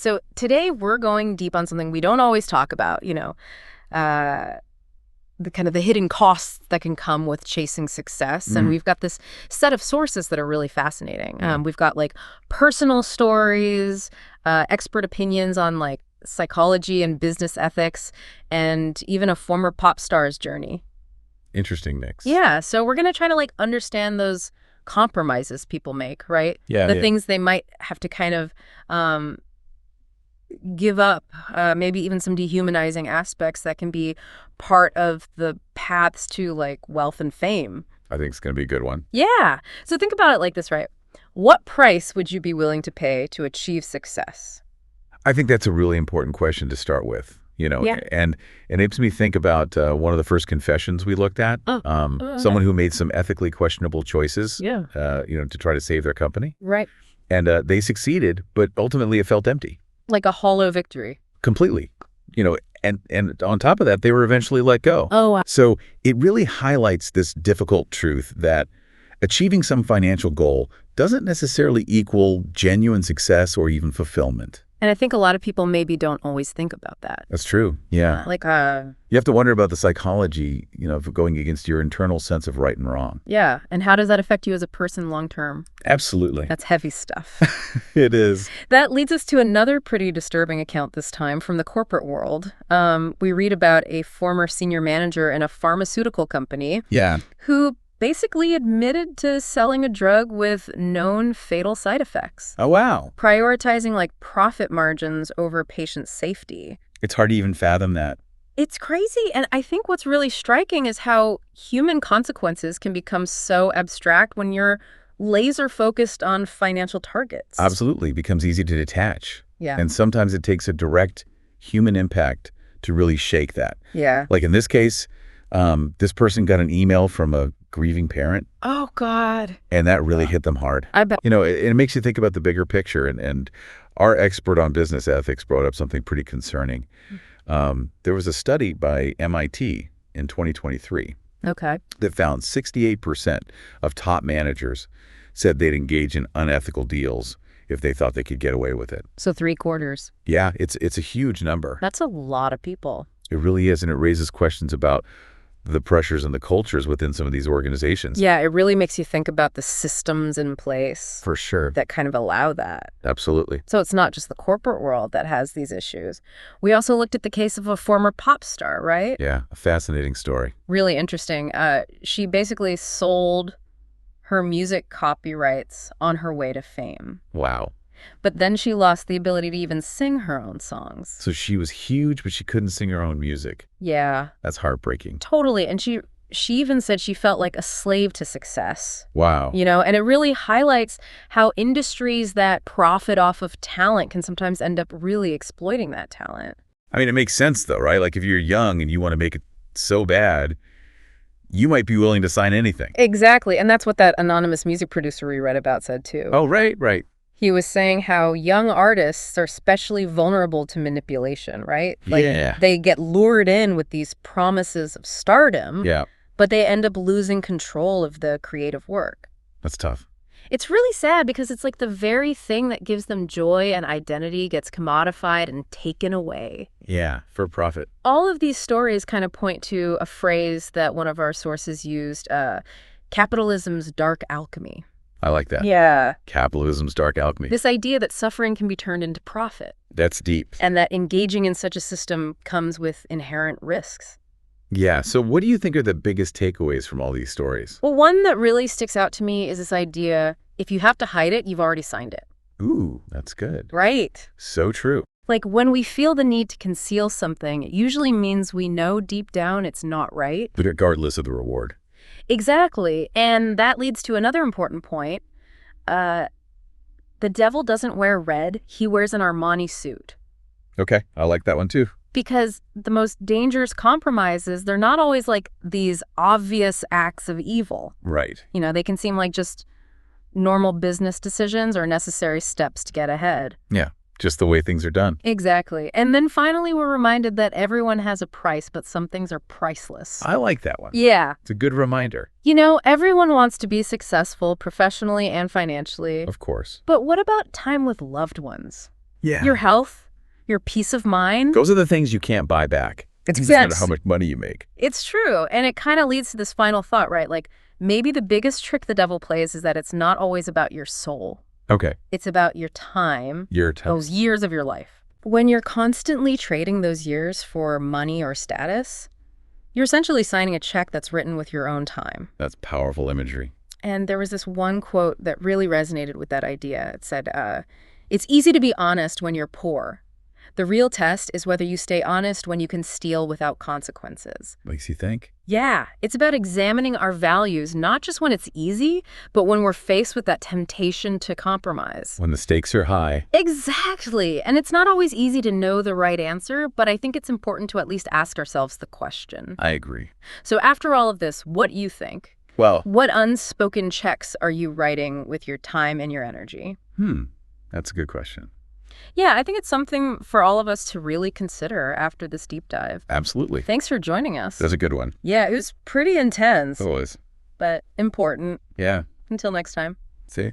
So today we're going deep on something we don't always talk about, the kind of the hidden costs that can come with chasing success. And we've got this set of sources that are really fascinating. We've got like personal stories, expert opinions on like psychology and business ethics, and even a former pop star's journey. Interesting mix. Yeah. So we're going to try to like understand those compromises people make, right? Yeah. The things they might have to kind of give up, maybe even some dehumanizing aspects that can be part of the paths to like wealth and fame. I think it's going to be a good one. Yeah. So think about it like this, right? What price would you be willing to pay to achieve success? I think that's a really important question to start with, Yeah. and it makes me think about one of the first confessions we looked at, someone who made some ethically questionable choices, to try to save their company. Right. And they succeeded, but ultimately it felt empty. Like a hollow victory. Completely. And on top of that, they were eventually let go. Oh, wow. So it really highlights this difficult truth that achieving some financial goal doesn't necessarily equal genuine success or even fulfillment. And I think a lot of people maybe don't always think about that. That's true. Yeah. You have to wonder about the psychology, of going against your internal sense of right and wrong. Yeah. And how does that affect you as a person long term? Absolutely. That's heavy stuff. It is. That leads us to another pretty disturbing account this time from the corporate world. We read about a former senior manager in a pharmaceutical company. Yeah. Who basically admitted to selling a drug with known fatal side effects. Oh, wow. Prioritizing like profit margins over patient safety. It's hard to even fathom that. It's crazy. And I think what's really striking is how human consequences can become so abstract when you're laser focused on financial targets. Absolutely. It becomes easy to detach. Yeah. And sometimes it takes a direct human impact to really shake that. Yeah. Like in this case, this person got an email from a grieving parent. Oh, God. And that really hit them hard. I bet. It makes you think about the bigger picture. And our expert on business ethics brought up something pretty concerning. There was a study by MIT in 2023 that found 68% of top managers said they'd engage in unethical deals if they thought they could get away with it. So 3/4. Yeah, it's a huge number. That's a lot of people. It really is, and it raises questions about the pressures and the cultures within some of these organizations. Yeah, it really makes you think about the systems in place. For sure. That kind of allow that. Absolutely. So it's not just the corporate world that has these issues. We also looked at the case of a former pop star, right? Yeah, a fascinating story. Really interesting. She basically sold her music copyrights on her way to fame. Wow. But then she lost the ability to even sing her own songs. So she was huge, but she couldn't sing her own music. Yeah. That's heartbreaking. Totally. And she even said she felt like a slave to success. Wow. And it really highlights how industries that profit off of talent can sometimes end up really exploiting that talent. I mean, it makes sense, though, right? Like if you're young and you want to make it so bad, you might be willing to sign anything. Exactly. And that's what that anonymous music producer we read about said, too. Oh, right. He was saying how young artists are especially vulnerable to manipulation, right? Like they get lured in with these promises of stardom, but they end up losing control of the creative work. That's tough. It's really sad because it's like the very thing that gives them joy and identity gets commodified and taken away. Yeah, for profit. All of these stories kind of point to a phrase that one of our sources used, capitalism's dark alchemy. I like that. Yeah. Capitalism's dark alchemy. This idea that suffering can be turned into profit. That's deep. And that engaging in such a system comes with inherent risks. Yeah. So what do you think are the biggest takeaways from all these stories? Well, one that really sticks out to me is this idea, if you have to hide it, you've already signed it. Ooh, that's good. Right. So true. Like when we feel the need to conceal something, it usually means we know deep down it's not right. But regardless of the reward. Exactly. And that leads to another important point. The devil doesn't wear red. He wears an Armani suit. Okay. I like that one too. Because the most dangerous compromises, they're not always like these obvious acts of evil. Right. They can seem like just normal business decisions or necessary steps to get ahead. Yeah. Just the way things are done. Exactly. And then finally, we're reminded that everyone has a price, but some things are priceless. I like that one. Yeah. It's a good reminder. Everyone wants to be successful professionally and financially. Of course. But what about time with loved ones? Yeah. Your health, your peace of mind. Those are the things you can't buy back. It's no matter how much money you make. It's true. And it kind of leads to this final thought, right? Like, maybe the biggest trick the devil plays is that it's not always about your soul. Okay. It's about your time, Your time. those years of your life. When you're constantly trading those years for money or status, you're essentially signing a check that's written with your own time. That's powerful imagery. And there was this one quote that really resonated with that idea. It said, it's easy to be honest when you're poor. The real test is whether you stay honest when you can steal without consequences. Makes you think. Yeah, it's about examining our values, not just when it's easy, but when we're faced with that temptation to compromise. When the stakes are high. Exactly. And it's not always easy to know the right answer, but I think it's important to at least ask ourselves the question. I agree. So after all of this, what do you think? Well, what unspoken checks are you writing with your time and your energy? That's a good question. Yeah, I think it's something for all of us to really consider after this deep dive. Absolutely. Thanks for joining us. That's a good one. Yeah, it was pretty intense. It was. But important. Yeah. Until next time. See?